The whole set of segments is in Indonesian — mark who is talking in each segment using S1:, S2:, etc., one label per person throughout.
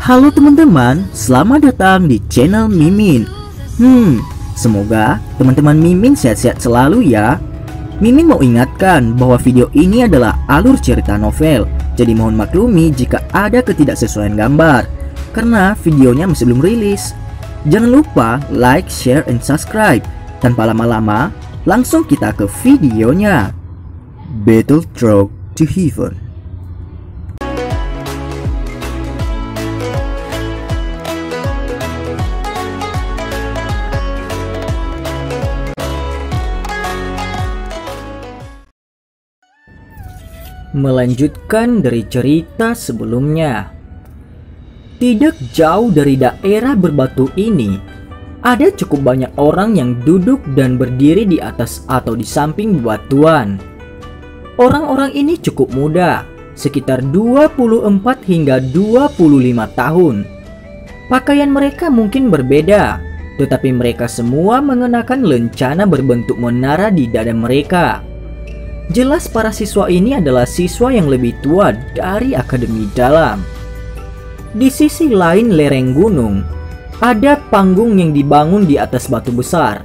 S1: Halo teman-teman, selamat datang di channel Mimin. Semoga teman-teman Mimin sehat-sehat selalu ya. Mimin mau ingatkan bahwa video ini adalah alur cerita novel, jadi mohon maklumi jika ada ketidaksesuaian gambar, karena videonya masih belum rilis. Jangan lupa like, share, and subscribe. Tanpa lama-lama, langsung kita ke videonya. Battle Road to Heaven. Melanjutkan dari cerita sebelumnya. Tidak jauh dari daerah berbatu ini, ada cukup banyak orang yang duduk dan berdiri di atas atau di samping bebatuan. Orang-orang ini cukup muda, sekitar 24 hingga 25 tahun. Pakaian mereka mungkin berbeda, tetapi mereka semua mengenakan lencana berbentuk menara di dada mereka. Jelas para siswa ini adalah siswa yang lebih tua dari Akademi Dalam. Di sisi lain lereng gunung, ada panggung yang dibangun di atas batu besar.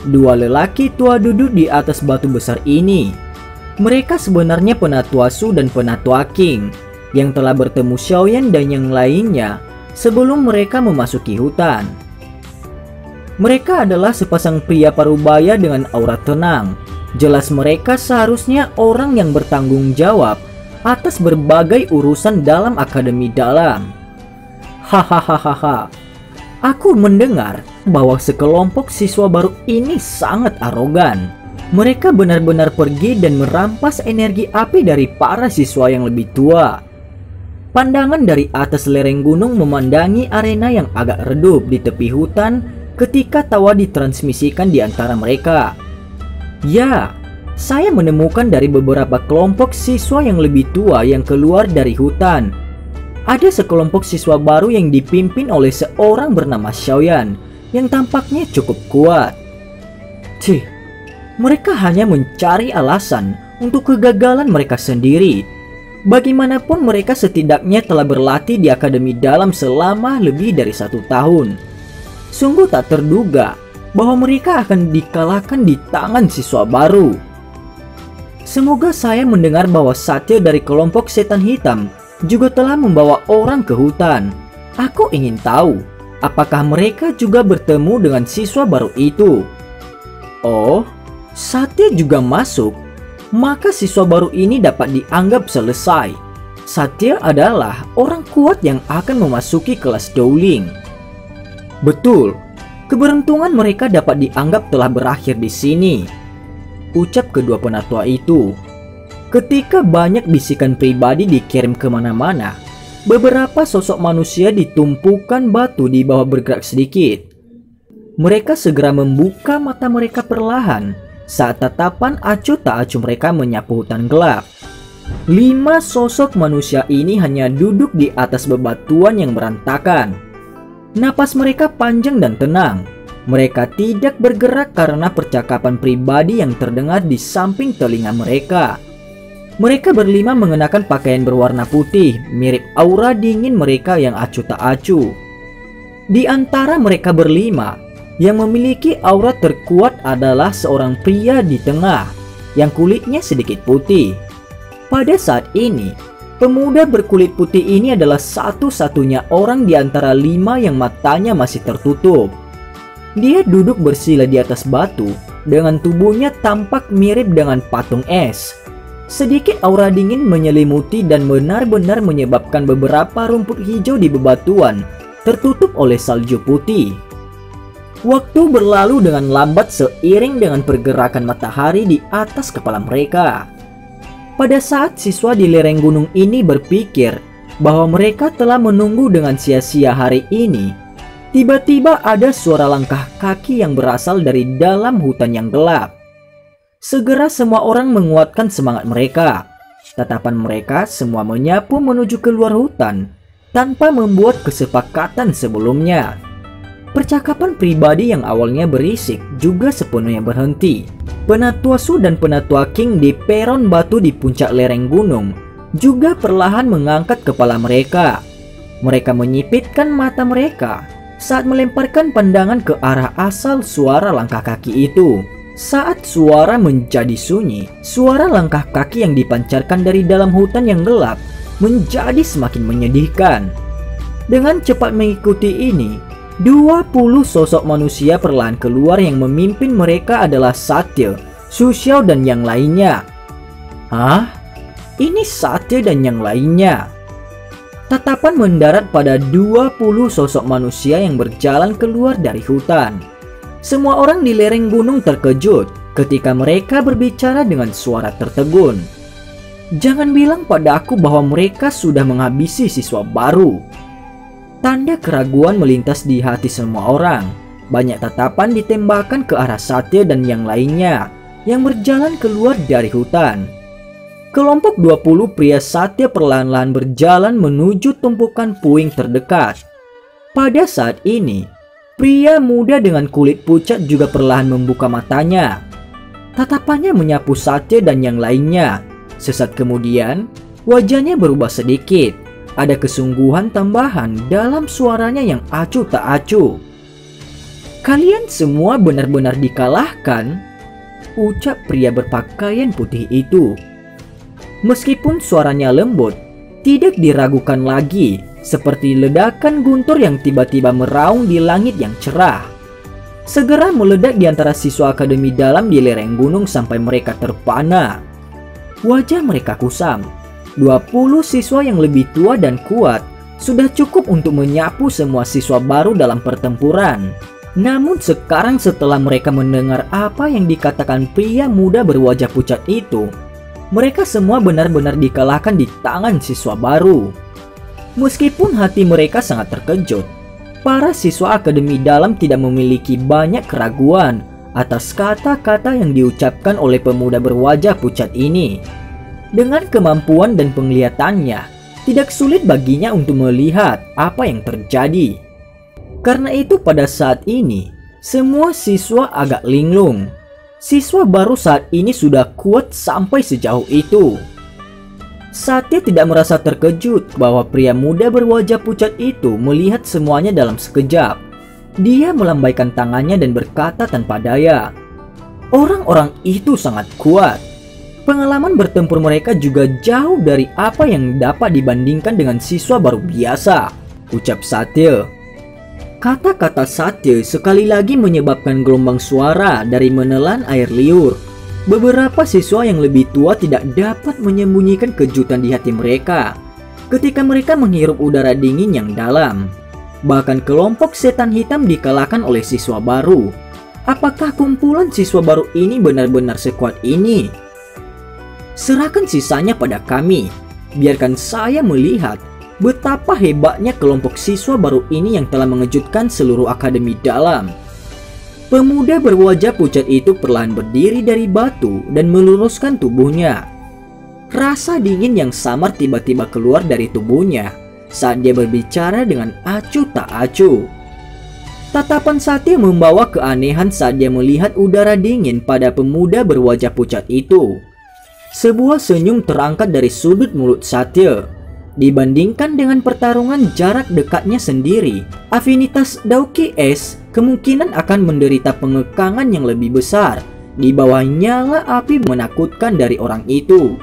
S1: Dua lelaki tua duduk di atas batu besar ini. Mereka sebenarnya Penatua Su dan Penatua King yang telah bertemu Xiaoyan dan yang lainnya sebelum mereka memasuki hutan. Mereka adalah sepasang pria parubaya dengan aura tenang. Jelas mereka seharusnya orang yang bertanggung jawab atas berbagai urusan dalam Akademi Dalam. Hahaha. Aku mendengar bahwa sekelompok siswa baru ini sangat arogan. Mereka benar-benar pergi dan merampas energi api dari para siswa yang lebih tua. Pandangan dari atas lereng gunung memandangi arena yang agak redup di tepi hutan ketika tawa ditransmisikan di antara mereka. Ya, saya menemukan dari beberapa kelompok siswa yang lebih tua yang keluar dari hutan. Ada sekelompok siswa baru yang dipimpin oleh seorang bernama Xiaoyan yang tampaknya cukup kuat. Mereka hanya mencari alasan untuk kegagalan mereka sendiri. Bagaimanapun mereka setidaknya telah berlatih di Akademi Dalam selama lebih dari 1 tahun. Sungguh tak terduga bahwa mereka akan dikalahkan di tangan siswa baru. Semoga saya mendengar bahwa Satya dari kelompok setan hitam juga telah membawa orang ke hutan. Aku ingin tahu apakah mereka juga bertemu dengan siswa baru itu. Oh, Satya juga masuk. Maka siswa baru ini dapat dianggap selesai. Satya adalah orang kuat yang akan memasuki kelas Dowling. Betul. Keberuntungan mereka dapat dianggap telah berakhir di sini, ucap kedua penatua itu. Ketika banyak bisikan pribadi dikirim kemana-mana, beberapa sosok manusia ditumpukan batu di bawah bergerak sedikit. Mereka segera membuka mata mereka perlahan saat tatapan acuh tak acuh mereka menyapu hutan gelap. 5 sosok manusia ini hanya duduk di atas bebatuan yang berantakan. Napas mereka panjang dan tenang. Mereka tidak bergerak karena percakapan pribadi yang terdengar di samping telinga mereka. Mereka berlima mengenakan pakaian berwarna putih, mirip aura dingin mereka yang acuh tak acuh. Di antara mereka berlima, yang memiliki aura terkuat adalah seorang pria di tengah, yang kulitnya sedikit putih. Pada saat ini, pemuda berkulit putih ini adalah satu-satunya orang di antara 5 yang matanya masih tertutup. Dia duduk bersila di atas batu dengan tubuhnya tampak mirip dengan patung es. Sedikit aura dingin menyelimuti dan benar-benar menyebabkan beberapa rumput hijau di bebatuan tertutup oleh salju putih. Waktu berlalu dengan lambat seiring dengan pergerakan matahari di atas kepala mereka. Pada saat siswa di lereng gunung ini berpikir bahwa mereka telah menunggu dengan sia-sia hari ini, tiba-tiba ada suara langkah kaki yang berasal dari dalam hutan yang gelap. Segera semua orang menguatkan semangat mereka. Tatapan mereka semua menyapu menuju keluar hutan tanpa membuat kesepakatan sebelumnya. Percakapan pribadi yang awalnya berisik juga sepenuhnya berhenti. Penatua Su dan Penatua King di peron batu di puncak lereng gunung juga perlahan mengangkat kepala mereka. Mereka menyipitkan mata mereka saat melemparkan pandangan ke arah asal suara langkah kaki itu. Saat suara menjadi sunyi, suara langkah kaki yang dipancarkan dari dalam hutan yang gelap menjadi semakin menyedihkan. Dengan cepat mengikuti ini, 20 sosok manusia perlahan keluar yang memimpin mereka adalah Satya, Su Xiao dan yang lainnya. Hah? Ini Satya dan yang lainnya? Tatapan mendarat pada 20 sosok manusia yang berjalan keluar dari hutan. Semua orang di lereng gunung terkejut ketika mereka berbicara dengan suara tertegun. Jangan bilang pada aku bahwa mereka sudah menghabisi siswa baru. Tanda keraguan melintas di hati semua orang. Banyak tatapan ditembakkan ke arah Satya dan yang lainnya yang berjalan keluar dari hutan. Kelompok 20 pria Satya perlahan-lahan berjalan menuju tumpukan puing terdekat. Pada saat ini, pria muda dengan kulit pucat juga perlahan membuka matanya. Tatapannya menyapu Satya dan yang lainnya. Sesaat kemudian, wajahnya berubah sedikit. Ada kesungguhan tambahan dalam suaranya yang acuh tak acuh. "Kalian semua benar-benar dikalahkan," ucap pria berpakaian putih itu. Meskipun suaranya lembut, tidak diragukan lagi, seperti ledakan guntur yang tiba-tiba meraung di langit yang cerah. Segera meledak di antara siswa akademi dalam di lereng gunung sampai mereka terpana. Wajah mereka kusam. 20 siswa yang lebih tua dan kuat sudah cukup untuk menyapu semua siswa baru dalam pertempuran. Namun sekarang setelah mereka mendengar apa yang dikatakan pria muda berwajah pucat itu, mereka semua benar-benar dikalahkan di tangan siswa baru. Meskipun hati mereka sangat terkejut, para siswa akademi dalam tidak memiliki banyak keraguan atas kata-kata yang diucapkan oleh pemuda berwajah pucat ini. Dengan kemampuan dan penglihatannya, tidak sulit baginya untuk melihat apa yang terjadi. Karena itu pada saat ini, semua siswa agak linglung. Siswa baru saat ini sudah kuat sampai sejauh itu. Satya tidak merasa terkejut bahwa pria muda berwajah pucat itu melihat semuanya dalam sekejap. Dia melambaikan tangannya dan berkata tanpa daya, "Orang-orang itu sangat kuat. Pengalaman bertempur mereka juga jauh dari apa yang dapat dibandingkan dengan siswa baru biasa," ucap Satya. Kata-kata Satya sekali lagi menyebabkan gelombang suara dari menelan air liur. Beberapa siswa yang lebih tua tidak dapat menyembunyikan kejutan di hati mereka ketika mereka menghirup udara dingin yang dalam. Bahkan kelompok setan hitam dikalahkan oleh siswa baru. Apakah kumpulan siswa baru ini benar-benar sekuat ini? "Serahkan sisanya pada kami. Biarkan saya melihat betapa hebatnya kelompok siswa baru ini yang telah mengejutkan seluruh akademi dalam." Pemuda berwajah pucat itu perlahan berdiri dari batu dan meluruskan tubuhnya. Rasa dingin yang samar tiba-tiba keluar dari tubuhnya saat dia berbicara dengan acuh tak acuh. Tatapan Satya membawa keanehan saat dia melihat udara dingin pada pemuda berwajah pucat itu. Sebuah senyum terangkat dari sudut mulut Satya. Dibandingkan dengan pertarungan jarak dekatnya sendiri, afinitas Dauki Es kemungkinan akan menderita pengekangan yang lebih besar di bawah nyala api menakutkan dari orang itu.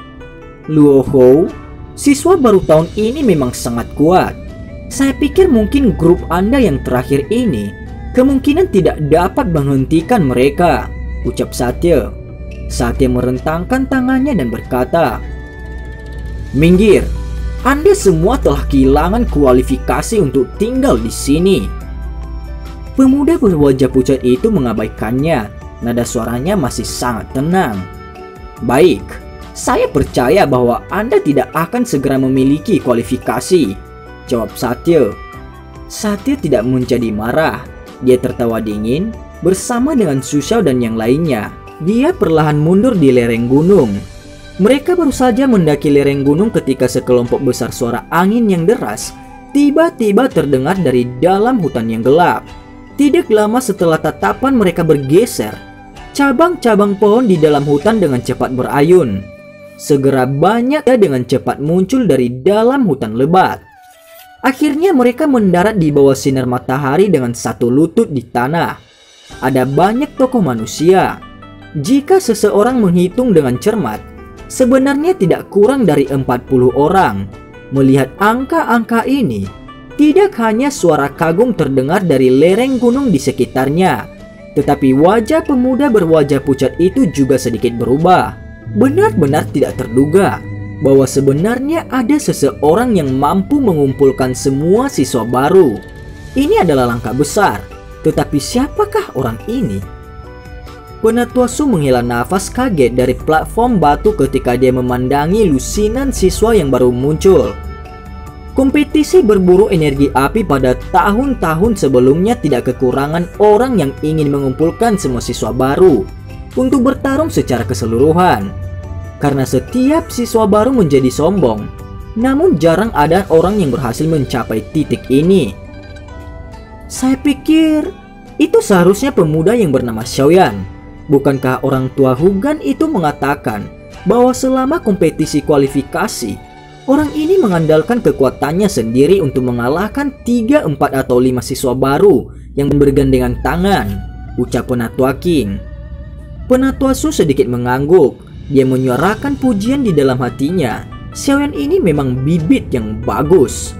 S1: "Luo Hou, siswa baru tahun ini memang sangat kuat. Saya pikir mungkin grup Anda yang terakhir ini kemungkinan tidak dapat menghentikan mereka," ucap Satya. Satya merentangkan tangannya dan berkata, "Minggir. Anda semua telah kehilangan kualifikasi untuk tinggal di sini." Pemuda berwajah pucat itu mengabaikannya. Nada suaranya masih sangat tenang. "Baik, saya percaya bahwa Anda tidak akan segera memiliki kualifikasi," jawab Satya. Satya tidak menjadi marah. Dia tertawa dingin bersama dengan Su Xiao dan yang lainnya. Dia perlahan mundur di lereng gunung. Mereka baru saja mendaki lereng gunung ketika sekelompok besar suara angin yang deras tiba-tiba terdengar dari dalam hutan yang gelap. Tidak lama setelah tatapan mereka bergeser, cabang-cabang pohon di dalam hutan dengan cepat berayun. Segera banyak dengan cepat muncul dari dalam hutan lebat. Akhirnya mereka mendarat di bawah sinar matahari dengan satu lutut di tanah. Ada banyak tokoh manusia. Jika seseorang menghitung dengan cermat, sebenarnya tidak kurang dari 40 orang. Melihat angka-angka ini, tidak hanya suara kagum terdengar dari lereng gunung di sekitarnya, tetapi wajah pemuda berwajah pucat itu juga sedikit berubah. Benar-benar tidak terduga bahwa sebenarnya ada seseorang yang mampu mengumpulkan semua siswa baru. Ini adalah langkah besar, tetapi siapakah orang ini? Penatua Su menghela nafas kaget dari platform batu ketika dia memandangi lusinan siswa yang baru muncul. Kompetisi berburu energi api pada tahun-tahun sebelumnya tidak kekurangan orang yang ingin mengumpulkan semua siswa baru untuk bertarung secara keseluruhan. Karena setiap siswa baru menjadi sombong, namun jarang ada orang yang berhasil mencapai titik ini. Saya pikir itu seharusnya pemuda yang bernama Xiaoyan. Bukankah orang tua Hugan itu mengatakan bahwa selama kompetisi kualifikasi, orang ini mengandalkan kekuatannya sendiri untuk mengalahkan 3, 4, atau 5 siswa baru yang bergandengan tangan, ucap Penatua Qing. Penatua Su sedikit mengangguk. Dia menyuarakan pujian di dalam hatinya. Xiaoyan ini memang bibit yang bagus.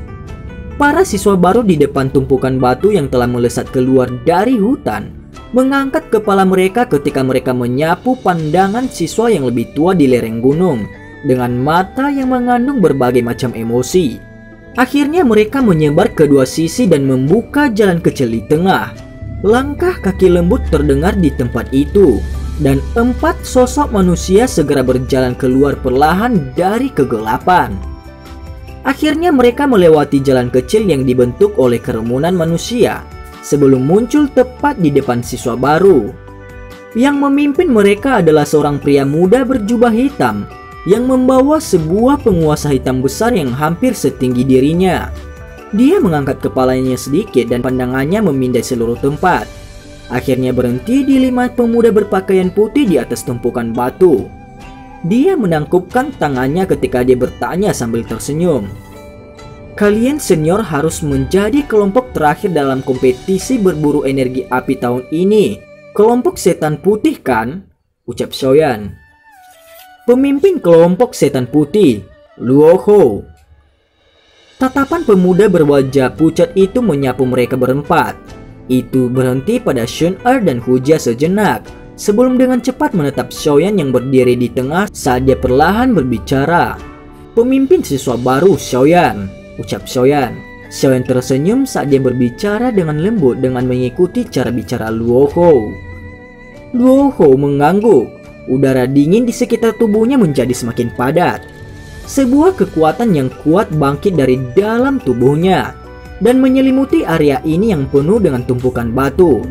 S1: Para siswa baru di depan tumpukan batu yang telah melesat keluar dari hutan mengangkat kepala mereka ketika mereka menyapu pandangan siswa yang lebih tua di lereng gunung dengan mata yang mengandung berbagai macam emosi. Akhirnya mereka menyebar ke dua sisi dan membuka jalan kecil di tengah. Langkah kaki lembut terdengar di tempat itu, dan 4 sosok manusia segera berjalan keluar perlahan dari kegelapan. Akhirnya mereka melewati jalan kecil yang dibentuk oleh kerumunan manusia sebelum muncul tepat di depan siswa baru. Yang memimpin mereka adalah seorang pria muda berjubah hitam yang membawa sebuah penguasa hitam besar yang hampir setinggi dirinya. Dia mengangkat kepalanya sedikit dan pandangannya memindai seluruh tempat. Akhirnya berhenti di 5 pemuda berpakaian putih di atas tumpukan batu. Dia menangkupkan tangannya ketika dia bertanya sambil tersenyum. Kalian senior harus menjadi kelompok terakhir dalam kompetisi berburu energi api tahun ini. Kelompok setan putih kan? Ucap Xiaoyan. Pemimpin kelompok setan putih, Luo Hou. Tatapan pemuda berwajah pucat itu menyapu mereka berempat. Itu berhenti pada Shun dan Hujia sejenak sebelum dengan cepat menatap Xiaoyan yang berdiri di tengah saat dia perlahan berbicara. Pemimpin siswa baru Xiaoyan, ucap Xiaoyan. Xiaoyan tersenyum saat dia berbicara dengan lembut dengan mengikuti cara bicara Luo Hou. Luo Hou mengangguk. Udara dingin di sekitar tubuhnya menjadi semakin padat. Sebuah kekuatan yang kuat bangkit dari dalam tubuhnya dan menyelimuti area ini yang penuh dengan tumpukan batu.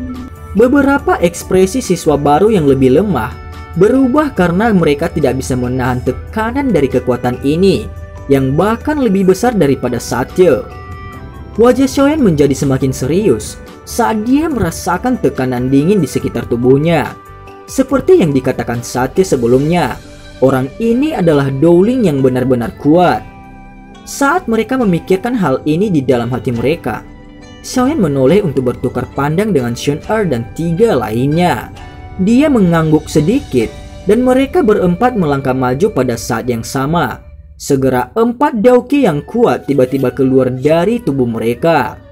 S1: Beberapa ekspresi siswa baru yang lebih lemah berubah karena mereka tidak bisa menahan tekanan dari kekuatan ini yang bahkan lebih besar daripada Satya. Wajah Xiaoyan menjadi semakin serius saat dia merasakan tekanan dingin di sekitar tubuhnya. Seperti yang dikatakan Satya sebelumnya, orang ini adalah Dowling yang benar-benar kuat. Saat mereka memikirkan hal ini di dalam hati mereka, Xiaoyan menoleh untuk bertukar pandang dengan Shun dan 3 lainnya. Dia mengangguk sedikit dan mereka berempat melangkah maju pada saat yang sama. Segera 4 Daoqi yang kuat tiba-tiba keluar dari tubuh mereka.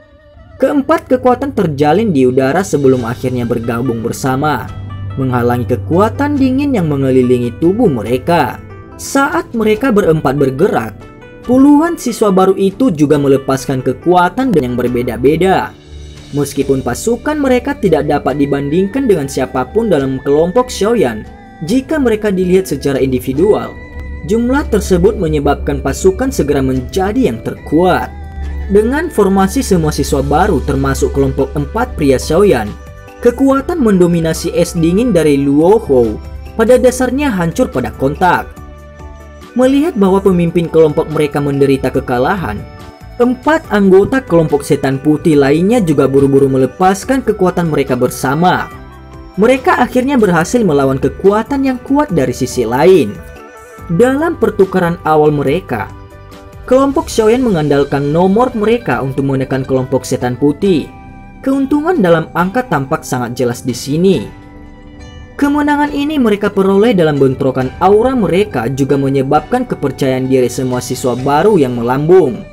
S1: Keempat kekuatan terjalin di udara sebelum akhirnya bergabung bersama, menghalangi kekuatan dingin yang mengelilingi tubuh mereka. Saat mereka berempat bergerak, puluhan siswa baru itu juga melepaskan kekuatan yang berbeda-beda. Meskipun pasukan mereka tidak dapat dibandingkan dengan siapapun dalam kelompok Xiaoyan, jika mereka dilihat secara individual, jumlah tersebut menyebabkan pasukan segera menjadi yang terkuat. Dengan formasi semua siswa baru termasuk kelompok 4 pria Xiaoyan, kekuatan mendominasi es dingin dari Luo Hou pada dasarnya hancur pada kontak. Melihat bahwa pemimpin kelompok mereka menderita kekalahan, 4 anggota kelompok setan putih lainnya juga buru-buru melepaskan kekuatan mereka bersama. Mereka akhirnya berhasil melawan kekuatan yang kuat dari sisi lain. Dalam pertukaran awal mereka, Kelompok Xiaoyan mengandalkan nomor mereka untuk menekan kelompok setan putih. Keuntungan dalam angka tampak sangat jelas di sini. Kemenangan ini mereka peroleh dalam bentrokan aura mereka juga menyebabkan kepercayaan diri semua siswa baru yang melambung.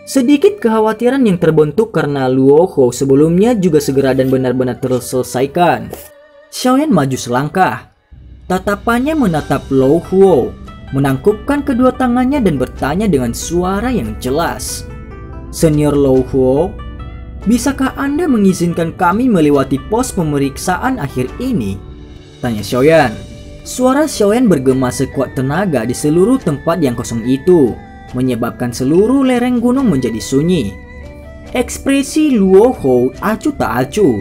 S1: Sedikit kekhawatiran yang terbentuk karena Luo Hou sebelumnya juga segera dan benar-benar terselesaikan. Xiaoyan maju selangkah. Tatapannya menatap Luo Hou, menangkupkan kedua tangannya dan bertanya dengan suara yang jelas. "Senior Luo Hou, bisakah Anda mengizinkan kami melewati pos pemeriksaan akhir ini?" tanya Xiaoyan. Suara Xiaoyan bergema sekuat tenaga di seluruh tempat yang kosong itu, menyebabkan seluruh lereng gunung menjadi sunyi. Ekspresi Luo Hou acuh tak acuh.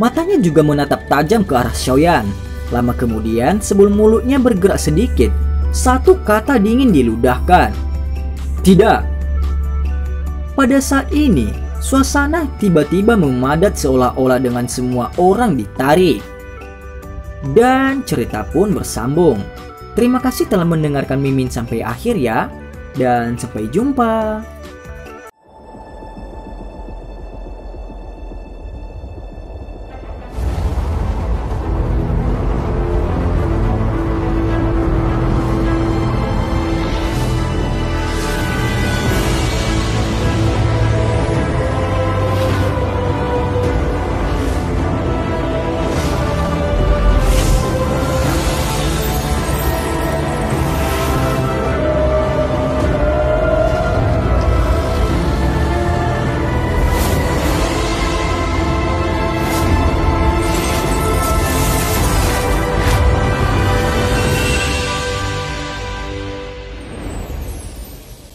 S1: Matanya juga menatap tajam ke arah Xiaoyan. Lama kemudian, sebelum mulutnya bergerak sedikit, satu kata dingin diludahkan. "Tidak." Pada saat ini, suasana tiba-tiba memadat seolah-olah dengan semua orang ditarik. Dan cerita pun bersambung. Terima kasih telah mendengarkan Mimin sampai akhir ya. Dan sampai jumpa.